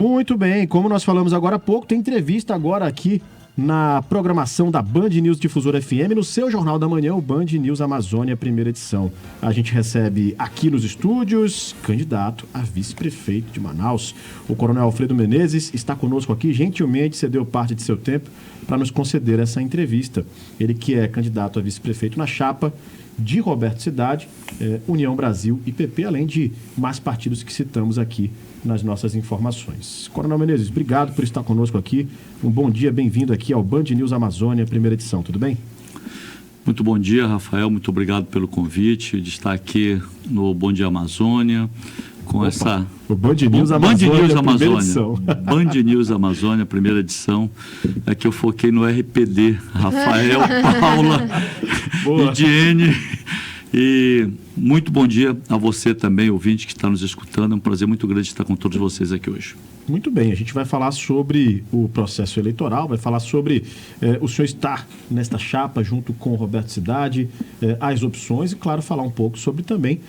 Muito bem, como nós falamos agora há pouco, tem entrevista agora aqui na programação da Band News Difusora FM, no seu Jornal da Manhã, o Band News Amazônia, primeira edição. A gente recebe aqui nos estúdios, candidato a vice-prefeito de Manaus. O Coronel Alfredo Menezes está conosco aqui, gentilmente cedeu parte de seu tempo para nos conceder essa entrevista. Ele que é candidato a vice-prefeito na chapa de Roberto Cidade, União Brasil e PP, além de mais partidos que citamos aqui nas nossas informações. Coronel Menezes, obrigado por estar conosco aqui. Um bom dia, bem-vindo aqui ao Band News Amazônia, primeira edição. Tudo bem? Muito bom dia, Rafael. Muito obrigado pelo convite de estar aqui no Bom Dia Amazônia com essa... O Band News Amazônia, primeira edição. Band News Amazônia, primeira edição. É que eu foquei no RPD. Rafael, Paula, Lidiene. E muito bom dia a você também, ouvinte, que está nos escutando. É um prazer muito grande estar com todos vocês aqui hoje. Muito bem, a gente vai falar sobre o processo eleitoral, vai falar sobre o senhor estar nesta chapa junto com o Roberto Cidade, as opções e, claro, falar um pouco sobre também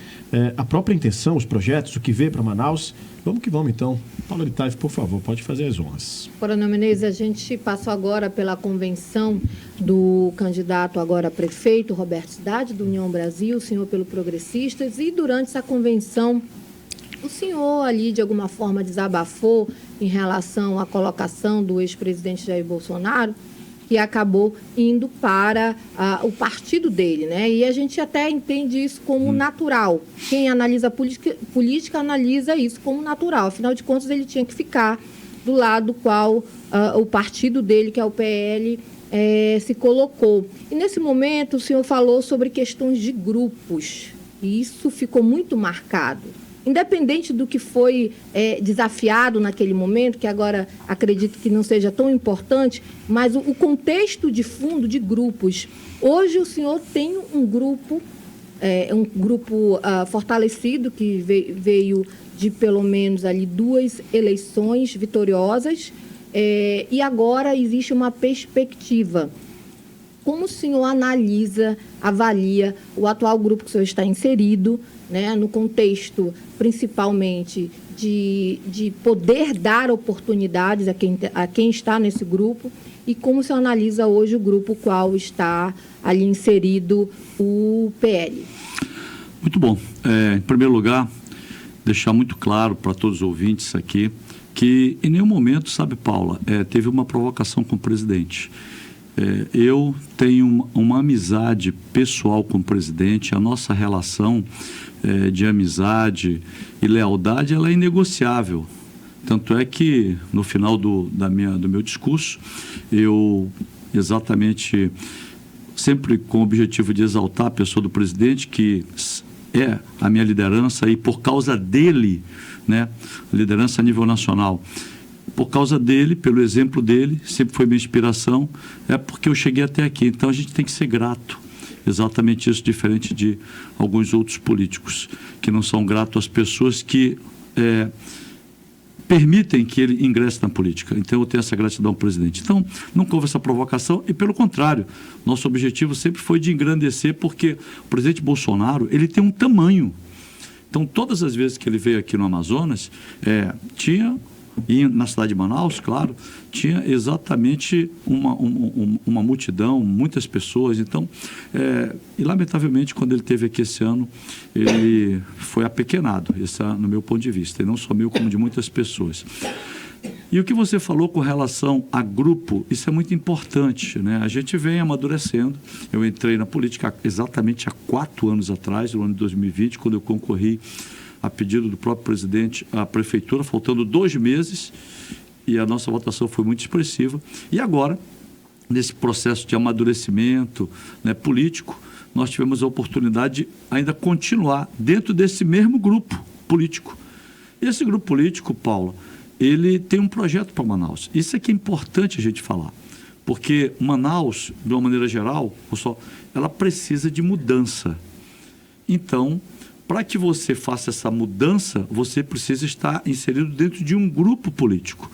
a própria intenção, os projetos, o que veio para Manaus. Vamos que vamos, então. Paula Litaife, por favor, pode fazer as honras. Coronel Menezes, a gente passou agora pela convenção do candidato agora a prefeito, Roberto Cidade, do União Brasil, o senhor pelo Progressistas, e durante essa convenção o senhor ali, de alguma forma, desabafou em relação à colocação do ex-presidente Jair Bolsonaro, que acabou indo para o partido dele, né? E a gente até entende isso como natural. Quem analisa política analisa isso como natural. Afinal de contas, ele tinha que ficar do lado qual o partido dele, que é o PL, se colocou. E, nesse momento, o senhor falou sobre questões de grupos. E isso ficou muito marcado. Independente do que foi desafiado naquele momento, que agora acredito que não seja tão importante, mas o contexto de fundo de grupos. Hoje o senhor tem um grupo fortalecido, que veio de pelo menos ali 2 eleições vitoriosas, e agora existe uma perspectiva. Como o senhor avalia o atual grupo que o senhor está inserido, né, no contexto, principalmente, de poder dar oportunidades a quem está nesse grupo, e como o senhor analisa hoje o grupo qual está ali inserido, o PL? Muito bom. Em primeiro lugar, deixar muito claro para todos os ouvintes aqui que em nenhum momento, sabe, Paula, teve uma provocação com o presidente. Eu tenho uma amizade pessoal com o presidente, a nossa relação de amizade e lealdade, ela é inegociável. Tanto é que, no final do meu discurso, eu exatamente, sempre com o objetivo de exaltar a pessoa do presidente, que é a minha liderança, e por causa dele, né, liderança a nível nacional, por causa dele, pelo exemplo dele, sempre foi minha inspiração, é porque eu cheguei até aqui. Então a gente tem que ser grato. Exatamente isso, diferente de alguns outros políticos que não são gratos às pessoas que permitem que ele ingresse na política. Então eu tenho essa gratidão ao presidente. Então nunca houve essa provocação e, pelo contrário, nosso objetivo sempre foi de engrandecer, porque o presidente Bolsonaro, ele tem um tamanho. Então todas as vezes que ele veio aqui no Amazonas, e na cidade de Manaus, claro, tinha exatamente uma multidão, muitas pessoas. Então, e lamentavelmente, quando ele esteve aqui esse ano, ele foi apequenado, esse é no meu ponto de vista, e não só meu, como de muitas pessoas. E o que você falou com relação a grupo, isso é muito importante, né? A gente vem amadurecendo. Eu entrei na política exatamente há 4 anos atrás, no ano de 2020, quando eu concorri a pedido do próprio presidente à prefeitura, faltando 2 meses, e a nossa votação foi muito expressiva. E agora, nesse processo de amadurecimento, né, político, nós tivemos a oportunidade de ainda continuar dentro desse mesmo grupo político. E esse grupo político, Paula, ele tem um projeto para Manaus. Isso é que é importante a gente falar, porque Manaus, de uma maneira geral, ela precisa de mudança. Então, para que você faça essa mudança, você precisa estar inserido dentro de um grupo político.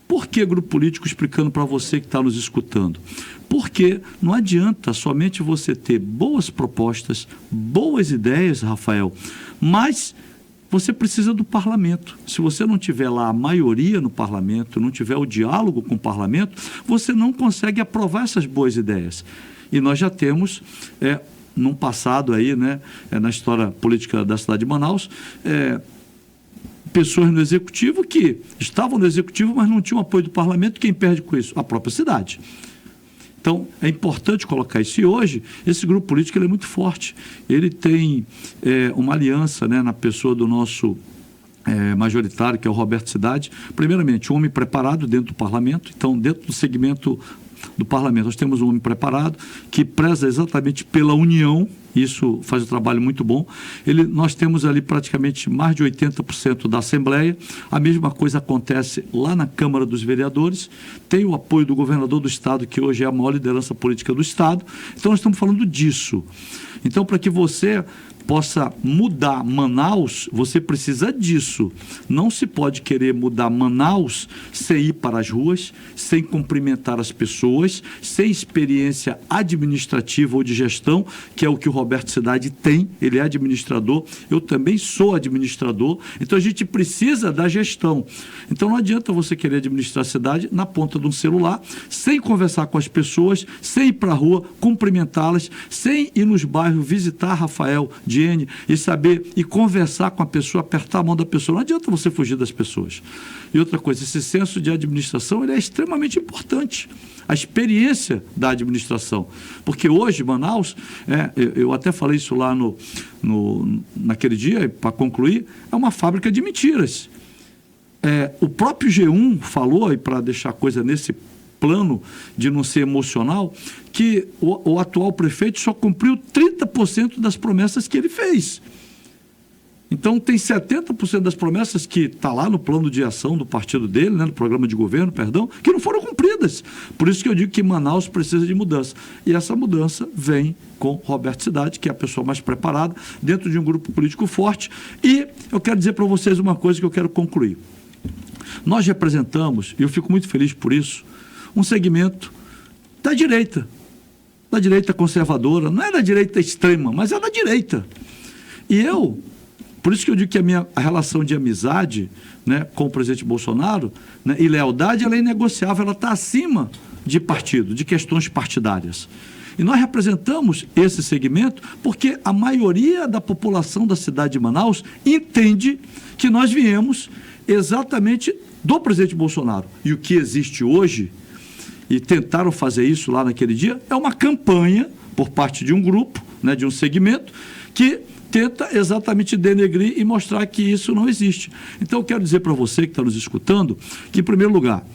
Por que grupo político? Explicando para você que está nos escutando. Porque não adianta somente você ter boas propostas, boas ideias, Rafael, mas você precisa do parlamento. Se você não tiver lá a maioria no parlamento, não tiver o diálogo com o parlamento, você não consegue aprovar essas boas ideias. E nós já temos, num passado aí, né, na história política da cidade de Manaus, pessoas no executivo que estavam no executivo, mas não tinham apoio do parlamento. Quem perde com isso? A própria cidade. Então, é importante colocar isso. E hoje, esse grupo político ele é muito forte. Ele tem uma aliança, né, na pessoa do nosso majoritário, que é o Roberto Cidade. Primeiramente, um homem preparado dentro do parlamento. Então, dentro do segmento do parlamento, nós temos um homem preparado que preza exatamente pela união. Isso faz um trabalho muito bom. Nós temos ali praticamente mais de 80% da Assembleia. A mesma coisa acontece lá na Câmara dos Vereadores. Tem o apoio do governador do Estado, que hoje é a maior liderança política do Estado. Então, nós estamos falando disso. Então, para que você possa mudar Manaus, você precisa disso. Não se pode querer mudar Manaus sem ir para as ruas, sem cumprimentar as pessoas, sem experiência administrativa ou de gestão, que é o que o Roberto Cidade tem. Ele é administrador, eu também sou administrador, então a gente precisa da gestão. Então não adianta você querer administrar a cidade na ponta de um celular, sem conversar com as pessoas, sem ir para a rua, cumprimentá-las, sem ir nos bairros visitar Rafael, Diene, e saber e conversar com a pessoa, apertar a mão da pessoa. Não adianta você fugir das pessoas. E outra coisa, esse senso de administração ele é extremamente importante. A experiência da administração. Porque hoje, Manaus, eu até falei isso lá naquele dia, para concluir, é uma fábrica de mentiras. O próprio G1 falou, e para deixar a coisa nesse plano de não ser emocional, que o atual prefeito só cumpriu 30% das promessas que ele fez. Então, tem 70% das promessas que está lá no plano de ação do partido dele, né, no programa de governo, perdão, que não foram cumpridas. Por isso que eu digo que Manaus precisa de mudança. E essa mudança vem com Roberto Cidade, que é a pessoa mais preparada, dentro de um grupo político forte. E eu quero dizer para vocês uma coisa que eu quero concluir. Nós representamos, e eu fico muito feliz por isso, um segmento da direita conservadora, não é da direita extrema, mas é da direita. E por isso que eu digo que a relação de amizade, né, com o presidente Bolsonaro, né, e lealdade, ela é inegociável, ela está acima de partido, de questões partidárias. E nós representamos esse segmento porque a maioria da população da cidade de Manaus entende que nós viemos exatamente do presidente Bolsonaro. E o que existe hoje, e tentaram fazer isso lá naquele dia, é uma campanha por parte de um grupo, né, de um segmento, que tenta exatamente denegrir e mostrar que isso não existe. Então, eu quero dizer para você que está nos escutando, que, em primeiro lugar,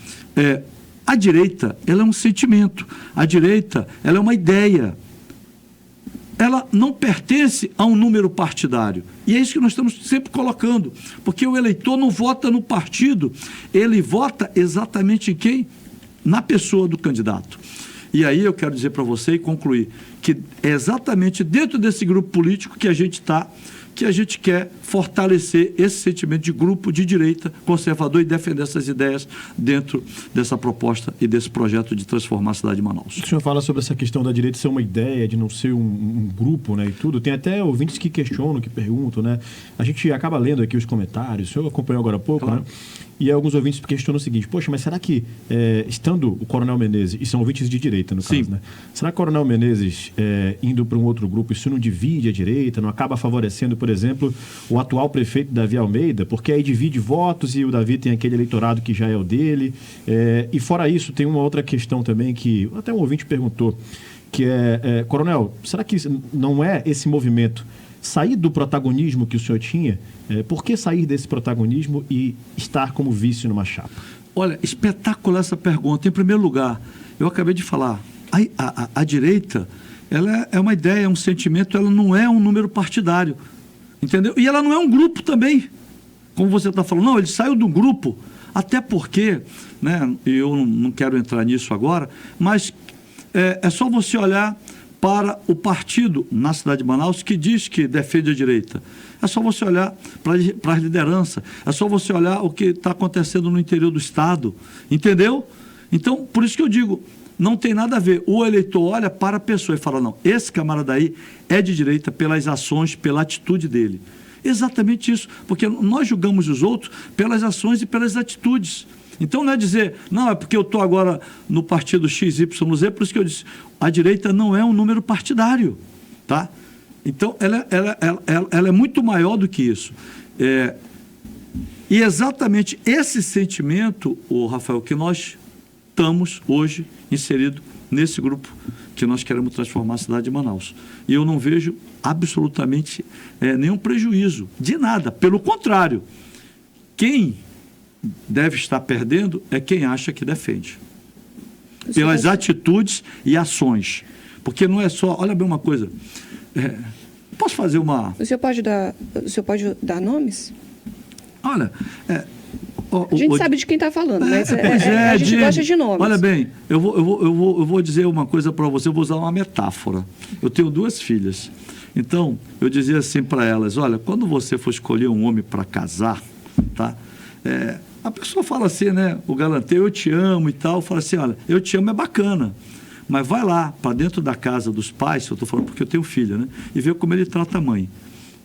a direita, ela é um sentimento, a direita, ela é uma ideia. Ela não pertence a um número partidário. E é isso que nós estamos sempre colocando, porque o eleitor não vota no partido, ele vota exatamente em quem? Na pessoa do candidato. E aí eu quero dizer para você e concluir que é exatamente dentro desse grupo político que a gente está, que a gente quer fortalecer esse sentimento de grupo de direita conservador e defender essas ideias dentro dessa proposta e desse projeto de transformar a cidade de Manaus. O senhor fala sobre essa questão da direita ser uma ideia, de não ser um grupo, né, e tudo. Tem até ouvintes que questionam, que perguntam, né? A gente acaba lendo aqui os comentários, o senhor acompanhou agora há pouco, claro, né? E alguns ouvintes questionam o seguinte: poxa, mas será que, estando o Coronel Menezes, e são ouvintes de direita, no caso, né? Será que o Coronel Menezes, indo para um outro grupo, isso não divide a direita, não acaba favorecendo, por exemplo, o atual prefeito Davi Almeida? Porque aí divide votos e o Davi tem aquele eleitorado que já é o dele. E fora isso, tem uma outra questão também que até um ouvinte perguntou, que Coronel, será que não é esse movimento sair do protagonismo que o senhor tinha? Por que sair desse protagonismo e estar como vice numa chapa? Olha, espetacular essa pergunta. Em primeiro lugar, eu acabei de falar, a direita, ela é uma ideia, é um sentimento, ela não é um número partidário, entendeu? E ela não é um grupo também, como você está falando. Não, ele saiu do grupo, até porque, né, eu não quero entrar nisso agora, mas é só você olhar para o partido na cidade de Manaus que diz que defende a direita. É só você olhar para a liderança, é só você olhar o que está acontecendo no interior do Estado, entendeu? Então, por isso que eu digo, não tem nada a ver. O eleitor olha para a pessoa e fala, não, esse camarada aí é de direita pelas ações, pela atitude dele. Exatamente isso, porque nós julgamos os outros pelas ações e pelas atitudes. Então não é dizer, não, é porque eu estou agora no partido XYZ, por isso que eu disse, a direita não é um número partidário, tá? Então ela é muito maior do que isso. E exatamente esse sentimento, Rafael, que nós estamos hoje inseridos nesse grupo que nós queremos transformar a cidade de Manaus. E eu não vejo absolutamente nenhum prejuízo de nada. Pelo contrário, quem deve estar perdendo é quem acha que defende. Pelas atitudes e ações. Porque não é só... Olha bem uma coisa. Posso fazer uma... O senhor pode dar nomes? Olha... a gente sabe de quem está falando, mas a gente gosta de nomes. Olha bem, eu vou dizer uma coisa para você, eu vou usar uma metáfora. Eu tenho 2 filhas. Então, eu dizia assim para elas, olha, quando você for escolher um homem para casar, tá? A pessoa fala assim, né? O galanteio, eu te amo e tal. Fala assim, olha, eu te amo é bacana. Mas vai lá, para dentro da casa dos pais, eu estou falando porque eu tenho filha, né? E vê como ele trata a mãe.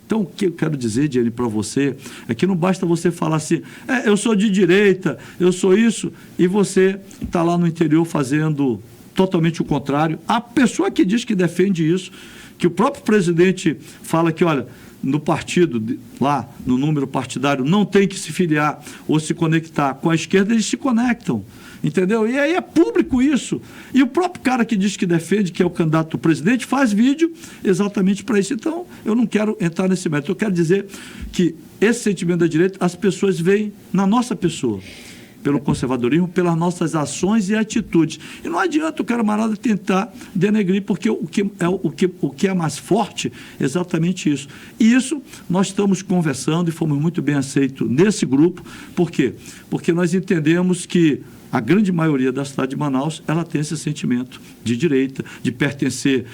Então, o que eu quero dizer, Diane, para você, é que não basta você falar assim, eu sou de direita, eu sou isso, e você está lá no interior fazendo totalmente o contrário. A pessoa que diz que defende isso, que o próprio presidente fala que, olha, no partido, lá no número partidário, não tem que se filiar ou se conectar com a esquerda, eles se conectam. Entendeu? E aí é público isso. E o próprio cara que diz que defende, que é o candidato do presidente, faz vídeo exatamente para isso. Então, eu não quero entrar nesse mérito. Eu quero dizer que esse sentimento da direita, as pessoas veem na nossa pessoa, pelo conservadorismo, pelas nossas ações e atitudes. E não adianta o camarada tentar denegrir, porque o que é mais forte é exatamente isso. E isso nós estamos conversando e fomos muito bem aceitos nesse grupo. Por quê? Porque nós entendemos que a grande maioria da cidade de Manaus, ela tem esse sentimento de direita, de pertencer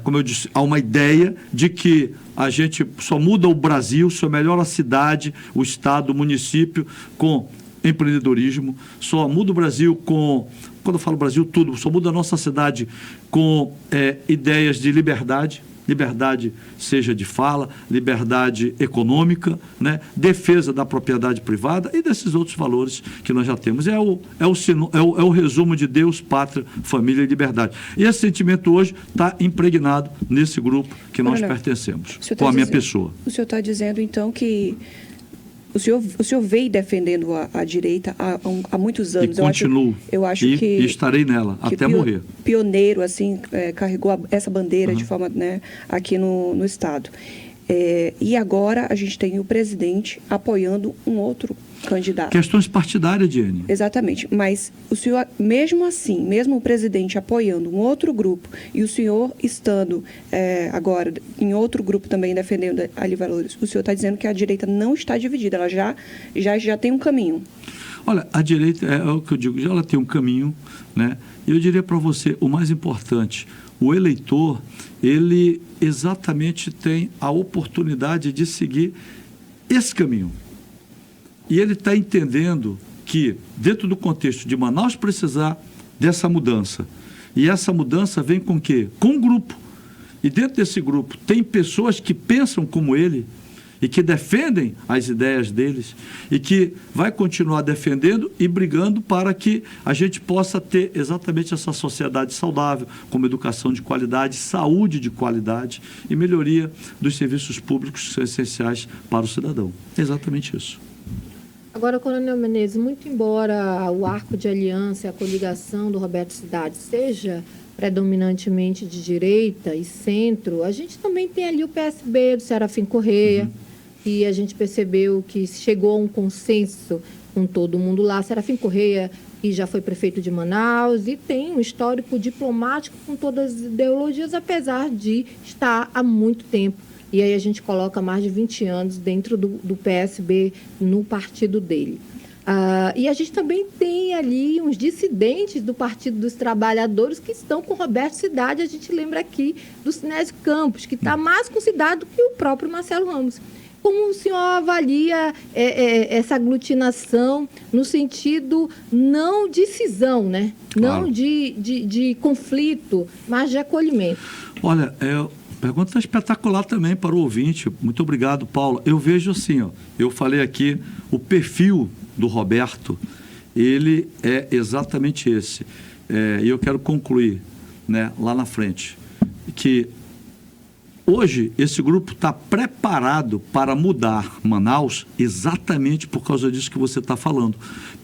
como eu disse, a uma ideia de que a gente só muda o Brasil, só melhora a cidade, o estado, o município com empreendedorismo, só muda o Brasil com, quando eu falo Brasil, tudo, só muda a nossa cidade com ideias de liberdade, seja de fala, liberdade econômica, né? Defesa da propriedade privada e desses outros valores que nós já temos. É o resumo de Deus, pátria, família e liberdade. E esse sentimento hoje está impregnado nesse grupo que nós pertencemos, com a minha pessoa. O senhor está dizendo, então, que o senhor veio defendendo a direita há muitos anos. E continuo. Eu acho que estarei nela até morrer. Pioneiro, assim, carregou essa bandeira de forma, né, aqui no Estado. E agora a gente tem o presidente apoiando um outro candidato. Questões partidárias, Diane. Exatamente. Mas o senhor, mesmo assim, mesmo o presidente apoiando um outro grupo e o senhor estando agora em outro grupo também defendendo ali valores, o senhor está dizendo que a direita não está dividida, ela já tem um caminho. Olha, a direita, é o que eu digo, já ela tem um caminho, né? E eu diria para você, o mais importante, o eleitor, ele exatamente tem a oportunidade de seguir esse caminho. E ele está entendendo que, dentro do contexto de Manaus precisar dessa mudança, e essa mudança vem com o quê? Com um grupo. E dentro desse grupo tem pessoas que pensam como ele e que defendem as ideias deles e que vai continuar defendendo e brigando para que a gente possa ter exatamente essa sociedade saudável, como educação de qualidade, saúde de qualidade e melhoria dos serviços públicos que são essenciais para o cidadão. É exatamente isso. Agora, Coronel Menezes, muito embora o arco de aliança e a coligação do Roberto Cidade seja predominantemente de direita e centro, a gente também tem ali o PSB do Serafim Correia, e a gente percebeu que chegou a um consenso com todo mundo lá. Serafim Correia, que já foi prefeito de Manaus e tem um histórico diplomático com todas as ideologias, apesar de estar há muito tempo. E aí a gente coloca mais de 20 anos dentro do PSB, no partido dele. E a gente também tem ali uns dissidentes do Partido dos Trabalhadores que estão com Roberto Cidade. A gente lembra aqui do Sinésio Campos, que está mais com Cidade do que o próprio Marcelo Ramos. Como o senhor avalia essa aglutinação no sentido não de cisão, né? Claro. Não de conflito, mas de acolhimento? Olha, pergunta está espetacular também para o ouvinte. Muito obrigado, Paulo. Eu vejo assim, ó, eu falei aqui, o perfil do Roberto, ele é exatamente esse. E eu quero concluir, né, lá na frente, que hoje esse grupo está preparado para mudar Manaus exatamente por causa disso que você está falando,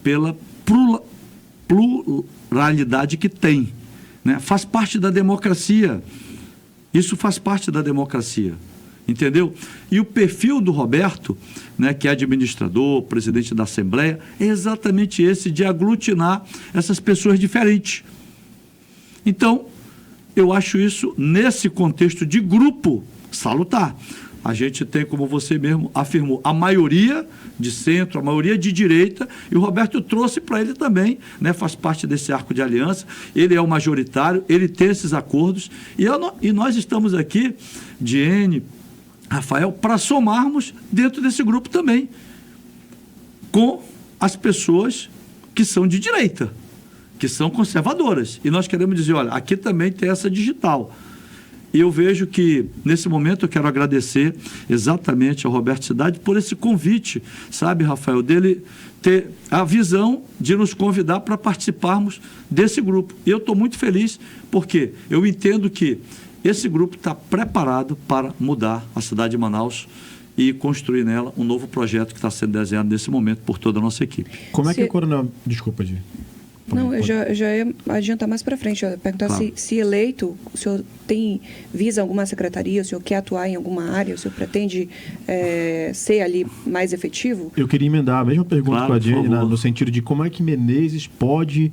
pela pluralidade que tem, né? Faz parte da democracia. Isso faz parte da democracia, entendeu? E o perfil do Roberto, né, que é administrador, presidente da Assembleia, é exatamente esse, de aglutinar essas pessoas diferentes. Então, eu acho isso, nesse contexto de grupo, salutar. A gente tem, como você mesmo afirmou, a maioria de centro, a maioria de direita, e o Roberto trouxe para ele também, né, faz parte desse arco de aliança, ele é o majoritário, ele tem esses acordos, e nós estamos aqui, Diene, Rafael, para somarmos dentro desse grupo também, com as pessoas que são de direita, que são conservadoras. E nós queremos dizer, olha, aqui também tem essa digital. E eu vejo que, nesse momento, eu quero agradecer exatamente ao Roberto Cidade por esse convite, sabe, Rafael, dele ter a visão de nos convidar para participarmos desse grupo. E eu estou muito feliz, porque eu entendo que esse grupo está preparado para mudar a cidade de Manaus e construir nela um novo projeto que está sendo desenhado nesse momento por toda a nossa equipe. Como é que o coronel... Desculpa, Di. Não, eu já ia adiantar mais para frente, perguntar claro. se eleito, o senhor visa alguma secretaria, o senhor quer atuar em alguma área, o senhor pretende ser ali mais efetivo? Eu queria emendar a mesma pergunta com a Diane, no sentido de como é que Menezes pode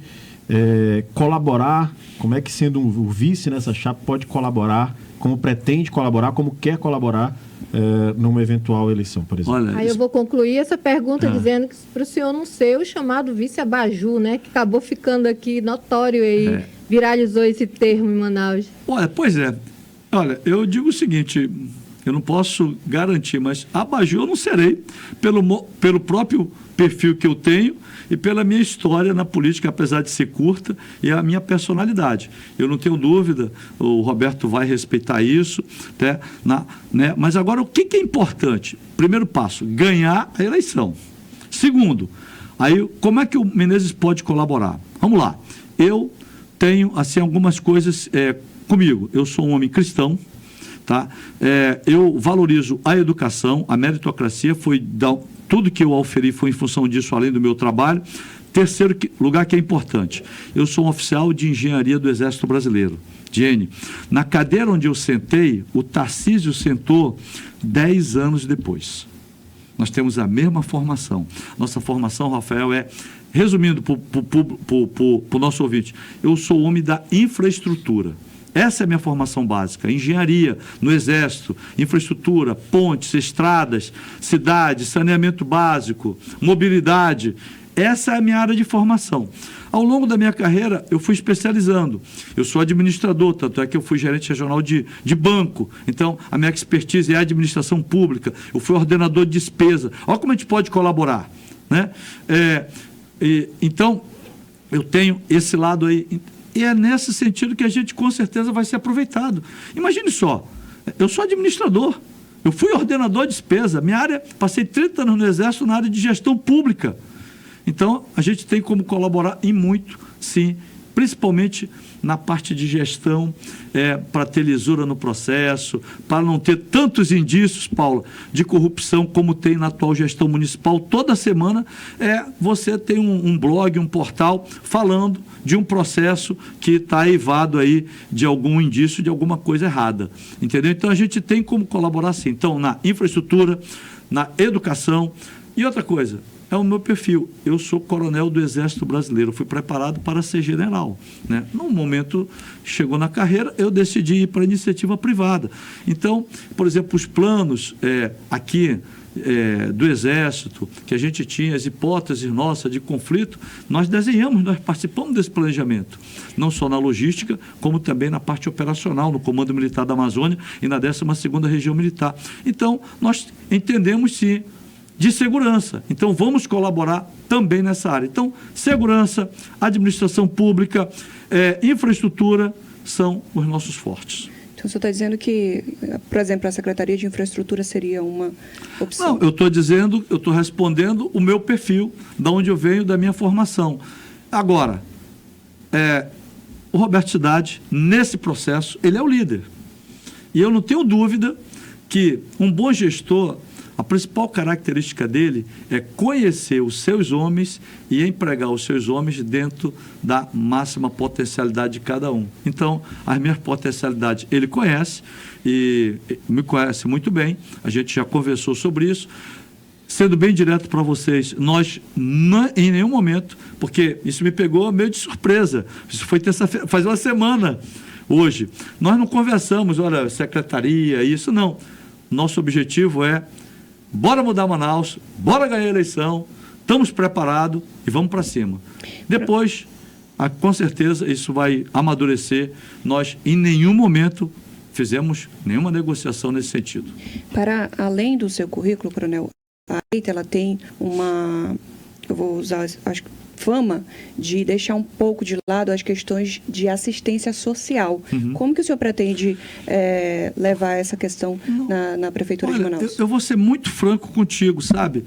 colaborar, como é que, sendo o vice nessa chapa, pode colaborar, como pretende colaborar, como quer colaborar numa eventual eleição, por exemplo. Olha, eu vou concluir essa pergunta dizendo que para o senhor não ser o chamado vice-abajur, né, que acabou ficando aqui notório aí, viralizou esse termo em Manaus. Olha, pois é. Olha, eu digo o seguinte, eu não posso garantir, mas abajur eu não serei pelo próprio perfil que eu tenho e pela minha história na política, apesar de ser curta, e a minha personalidade. Eu não tenho dúvida, o Roberto vai respeitar isso, né? Mas agora, o que é importante? Primeiro passo, ganhar a eleição. Segundo, aí, como é que o Menezes pode colaborar? Vamos lá. Eu tenho, assim, algumas coisas comigo. Eu sou um homem cristão, tá? Eu valorizo a educação, a meritocracia, tudo que eu auferi foi em função disso, além do meu trabalho. Terceiro lugar que é importante, eu sou um oficial de engenharia do Exército Brasileiro, Diene. Na cadeira onde eu sentei, o Tarcísio sentou 10 anos depois. Nós temos a mesma formação. Nossa formação, Rafael, resumindo para o nosso ouvinte, eu sou homem da infraestrutura. Essa é a minha formação básica, engenharia no Exército, infraestrutura, pontes, estradas, cidades, saneamento básico, mobilidade. Essa é a minha área de formação. Ao longo da minha carreira, eu fui especializando. Eu sou administrador, tanto é que eu fui gerente regional de banco. Então, a minha expertise é a administração pública. Eu fui ordenador de despesa. Olha como a gente pode colaborar, né? Então, eu tenho esse lado aí. E é nesse sentido que a gente, com certeza, vai ser aproveitado. Imagine só, eu sou administrador, eu fui ordenador de despesa, minha área, passei 30 anos no Exército na área de gestão pública. Então, a gente tem como colaborar em muito, sim, principalmente na parte de gestão, para ter lisura no processo, para não ter tantos indícios, Paulo, de corrupção como tem na atual gestão municipal. Toda semana você tem um blog, um portal, falando de um processo que está eivado aí de algum indício, de alguma coisa errada. Entendeu? Então, a gente tem como colaborar, sim. Então, na infraestrutura, na educação. E outra coisa, é o meu perfil. Eu sou coronel do Exército Brasileiro, fui preparado para ser general, né? No momento, chegou na carreira, eu decidi ir para a iniciativa privada. Então, por exemplo, os planos aqui do Exército, que a gente tinha, as hipóteses nossas de conflito, nós desenhamos, nós participamos desse planejamento, não só na logística, como também na parte operacional, no Comando Militar da Amazônia e na 12ª Região Militar. Então, nós entendemos, sim, de segurança. Então, vamos colaborar também nessa área. Então, segurança, administração pública, infraestrutura são os nossos fortes. Então, o senhor está dizendo que, por exemplo, a Secretaria de Infraestrutura seria uma opção? Não, eu estou respondendo o meu perfil, da onde eu venho, da minha formação. Agora, o Roberto Cidade, nesse processo, ele é o líder. E eu não tenho dúvida que um bom gestor, a principal característica dele é conhecer os seus homens e empregar os seus homens dentro da máxima potencialidade de cada um. Então, as minhas potencialidades ele conhece e me conhece muito bem, a gente já conversou sobre isso. Sendo bem direto para vocês, nós em nenhum momento, porque isso me pegou meio de surpresa, isso foi terça-feira, faz uma semana hoje, nós não conversamos, olha, secretaria, isso não. Nosso objetivo é bora mudar Manaus, bora ganhar a eleição, estamos preparados e vamos para cima. Depois, com certeza, isso vai amadurecer. Nós, em nenhum momento, fizemos nenhuma negociação nesse sentido. Para além do seu currículo, coronel, a direita ela tem uma, eu vou usar, acho que fama de deixar um pouco de lado as questões de assistência social. Como que o senhor pretende levar essa questão na Prefeitura de Manaus? Eu vou ser muito franco contigo, sabe?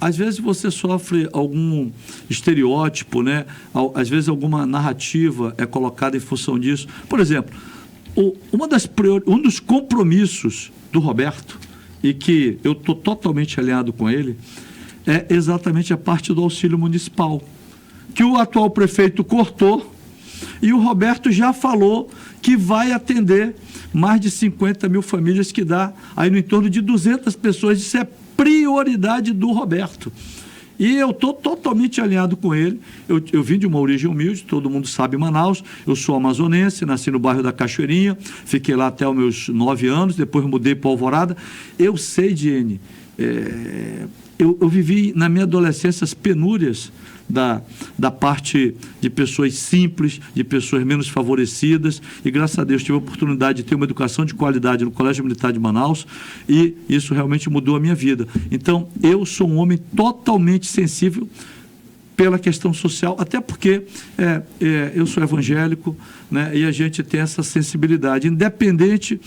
Às vezes você sofre algum estereótipo, né? Às vezes alguma narrativa é colocada em função disso. Por exemplo, um dos compromissos do Roberto, e que eu estou totalmente alinhado com ele, é exatamente a parte do auxílio municipal, que o atual prefeito cortou, e o Roberto já falou que vai atender mais de 50 mil famílias, que dá aí no entorno de 200 pessoas. Isso é prioridade do Roberto. E eu estou totalmente alinhado com ele. Eu vim de uma origem humilde, todo mundo sabe, Manaus. Eu sou amazonense, nasci no bairro da Cachoeirinha, fiquei lá até os meus 9 anos, depois mudei para Alvorada. Eu sei, Diene, eu vivi na minha adolescência as penúrias da parte de pessoas simples, de pessoas menos favorecidas, e graças a Deus tive a oportunidade de ter uma educação de qualidade no Colégio Militar de Manaus, e isso realmente mudou a minha vida. Então, eu sou um homem totalmente sensível pela questão social, até porque eu sou evangélico, né, e a gente tem essa sensibilidade, independente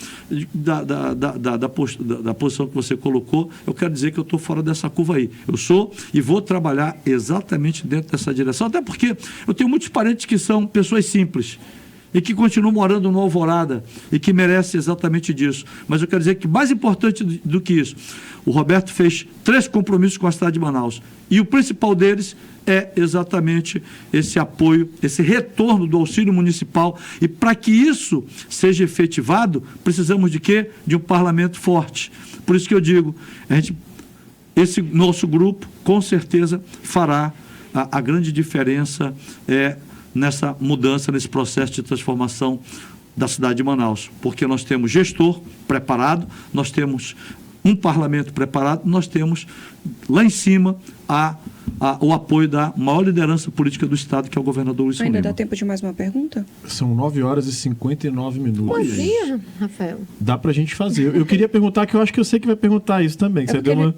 da posição que você colocou. Eu quero dizer que eu estou fora dessa curva aí. Eu sou e vou trabalhar exatamente dentro dessa direção, até porque eu tenho muitos parentes que são pessoas simples e que continuam morando no Alvorada e que merecem exatamente disso. Mas eu quero dizer que, mais importante do que isso, o Roberto fez 3 compromissos com a cidade de Manaus, e o principal deles é exatamente esse apoio, esse retorno do auxílio municipal. E para que isso seja efetivado, precisamos de quê? De um parlamento forte. Por isso que eu digo, esse nosso grupo, com certeza, fará a grande diferença nessa mudança, nesse processo de transformação da cidade de Manaus. Porque nós temos gestor preparado, nós temos um parlamento preparado, nós temos lá em cima o apoio da maior liderança política do Estado, que é o governador Wilson Lima. Ainda dá tempo de mais uma pergunta? São 9 horas e 59 minutos. Bom dia, Rafael. Dá pra gente fazer. Eu queria perguntar, que eu acho que eu sei que vai perguntar isso também. Que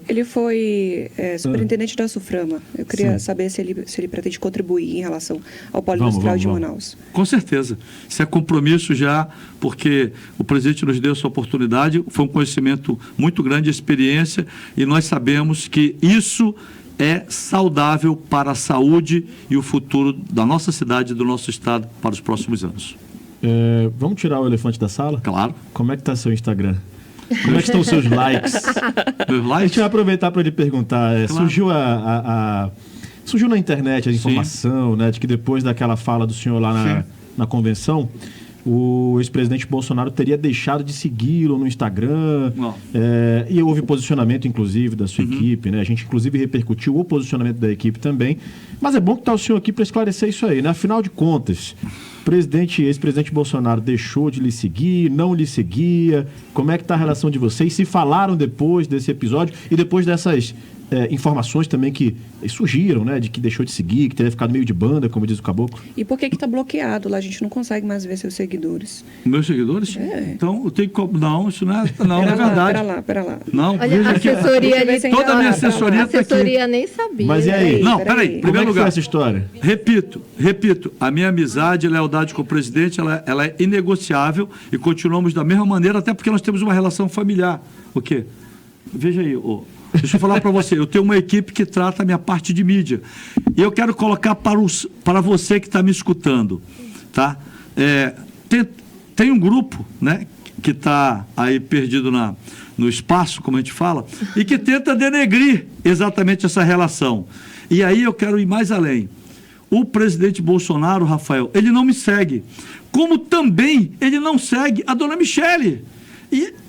ele foi superintendente da SUFRAMA. Eu queria saber se ele pretende contribuir em relação ao polo industrial de Manaus. Com certeza. Isso é compromisso já, porque o presidente nos deu essa oportunidade, foi um conhecimento muito grande, experiência, e nós sabemos que isso é saudável para a saúde e o futuro da nossa cidade e do nosso estado para os próximos anos. Vamos tirar o elefante da sala? Claro. Como é que está seu Instagram? Como é que estão os seus likes? Meus likes? A gente vai aproveitar para lhe perguntar. Claro. Surgiu na internet a informação, né, de que depois daquela fala do senhor lá na convenção, o ex-presidente Bolsonaro teria deixado de segui-lo no Instagram, e houve posicionamento, inclusive, da sua equipe, né? A gente, inclusive, repercutiu o posicionamento da equipe também, mas é bom que está o senhor aqui para esclarecer isso aí, né? Afinal de contas, ex-presidente Bolsonaro deixou de lhe seguir, não lhe seguia, como é que está a relação de vocês? Se falaram depois desse episódio e depois dessas informações também que surgiram, né? De que deixou de seguir, que teria ficado meio de banda, como diz o Caboclo. E por que está bloqueado lá? A gente não consegue mais ver seus seguidores. Meus seguidores? É. Então, eu tenho que... Não, isso não é verdade. Pera lá. Não, Olha, veja a aqui. assessoria ali... Toda a minha assessoria A está aqui. assessoria nem sabia. Mas e aí? Não, Peraí. peraí. Em Como é primeiro que foi lugar, essa história? repito, a minha amizade e lealdade com o presidente, ela é inegociável e continuamos da mesma maneira, até porque nós temos uma relação familiar. O quê? Veja aí, deixa eu falar para você, eu tenho uma equipe que trata a minha parte de mídia. E eu quero colocar para você que está me escutando, tá? Tem um grupo, né, que está aí perdido no espaço, como a gente fala, e que tenta denegrir exatamente essa relação. E aí eu quero ir mais além. O presidente Bolsonaro, Rafael, ele não me segue. Como também ele não segue a dona Michele.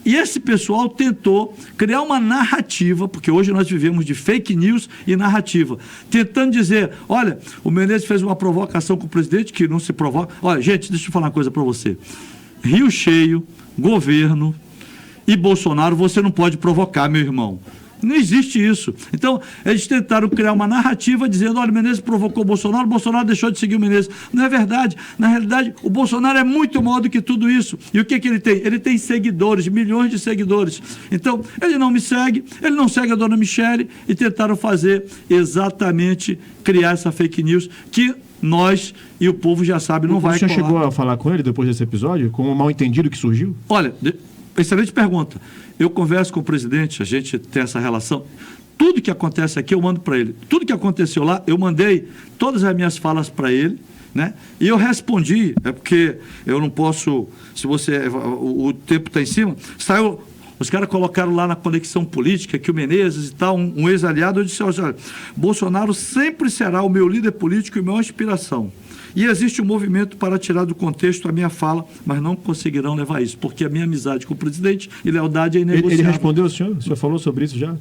E esse pessoal tentou criar uma narrativa, porque hoje nós vivemos de fake news e narrativa, tentando dizer, olha, o Menezes fez uma provocação com o presidente, que não se provoca. Olha, gente, deixa eu falar uma coisa para você. Rio cheio, governo e Bolsonaro, você não pode provocar, meu irmão. Não existe isso. Então, eles tentaram criar uma narrativa dizendo, olha, o Menezes provocou o Bolsonaro deixou de seguir o Menezes. Não é verdade. Na realidade, o Bolsonaro é muito maior do que tudo isso. E o que ele tem? Ele tem seguidores, milhões de seguidores. Então, ele não me segue, ele não segue a dona Michele e tentaram fazer exatamente, criar essa fake news que nós e o povo já sabe, não vai colar. O senhor chegou a falar com ele depois desse episódio, com o mal entendido que surgiu? Olha, excelente pergunta. Eu converso com o presidente, a gente tem essa relação. Tudo que acontece aqui eu mando para ele. Tudo que aconteceu lá, eu mandei todas as minhas falas para ele, né? E eu respondi, porque eu não posso, se você, o tempo está em cima, saiu, os caras colocaram lá na Conexão Política que o Menezes e tal, um ex-aliado, eu disse, olha, Bolsonaro sempre será o meu líder político e minha inspiração. E existe um movimento para tirar do contexto a minha fala, mas não conseguirão levar isso, porque a minha amizade com o presidente e lealdade é inegociável. Ele respondeu, o senhor? O senhor falou sobre isso já?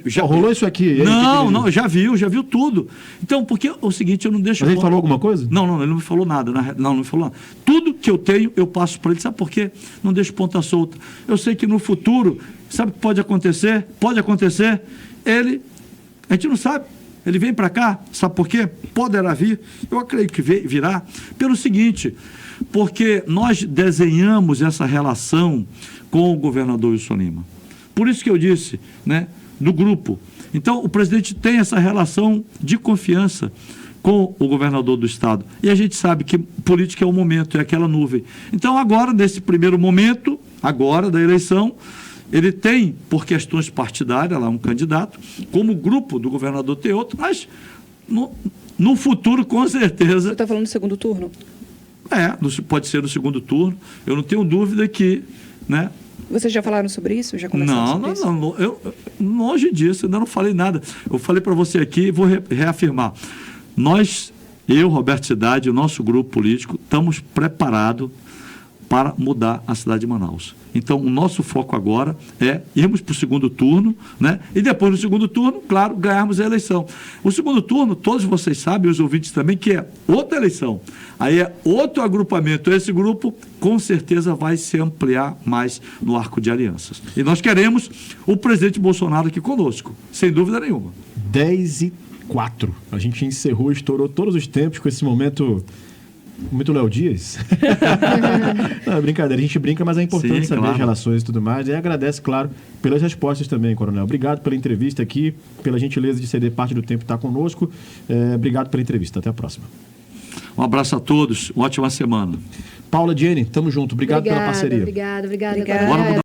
Já rolou isso aqui? Não, já viu tudo. Então, porque é o seguinte, eu não deixo... Mas ele falou alguma coisa? Não, ele não me falou nada. Não me falou nada. Tudo que eu tenho, eu passo para ele. Sabe por quê? Não deixo ponta solta. Eu sei que no futuro, sabe o que pode acontecer? Pode acontecer. A gente não sabe. Ele vem para cá, sabe por quê? Poderá vir, eu acredito que virá, pelo seguinte, porque nós desenhamos essa relação com o governador Wilson Lima. Por isso que eu disse, né, do grupo. Então, o presidente tem essa relação de confiança com o governador do estado. E a gente sabe que política é o momento, é aquela nuvem. Então, agora, nesse primeiro momento, agora da eleição, ele tem, por questões partidárias, lá um candidato, como o grupo do governador tem outro, mas no futuro, com certeza... Você está falando do segundo turno? Pode ser no segundo turno. Eu não tenho dúvida que... né? Vocês já falaram sobre isso? Já conversaram sobre isso? Não. Longe disso, ainda não falei nada. Eu falei para você aqui e vou reafirmar. Eu, Roberto Cidade, o nosso grupo político, estamos preparados para mudar a cidade de Manaus. Então, o nosso foco agora é irmos para o segundo turno, né? E depois do segundo turno, claro, ganharmos a eleição. O segundo turno, todos vocês sabem, os ouvintes também, que é outra eleição. Aí é outro agrupamento. Esse grupo, com certeza, vai se ampliar mais no arco de alianças. E nós queremos o presidente Bolsonaro aqui conosco, sem dúvida nenhuma. 10h04. A gente encerrou, estourou todos os tempos com esse momento... Muito Léo Dias? Não, brincadeira, a gente brinca, mas é importante saber as relações e tudo mais. E agradece, claro, pelas respostas também, Coronel. Obrigado pela entrevista aqui, pela gentileza de ceder parte do tempo estar conosco. Obrigado pela entrevista. Até a próxima. Um abraço a todos, uma ótima semana. Paula, Jenny, tamo junto. Obrigado pela parceria. Obrigada.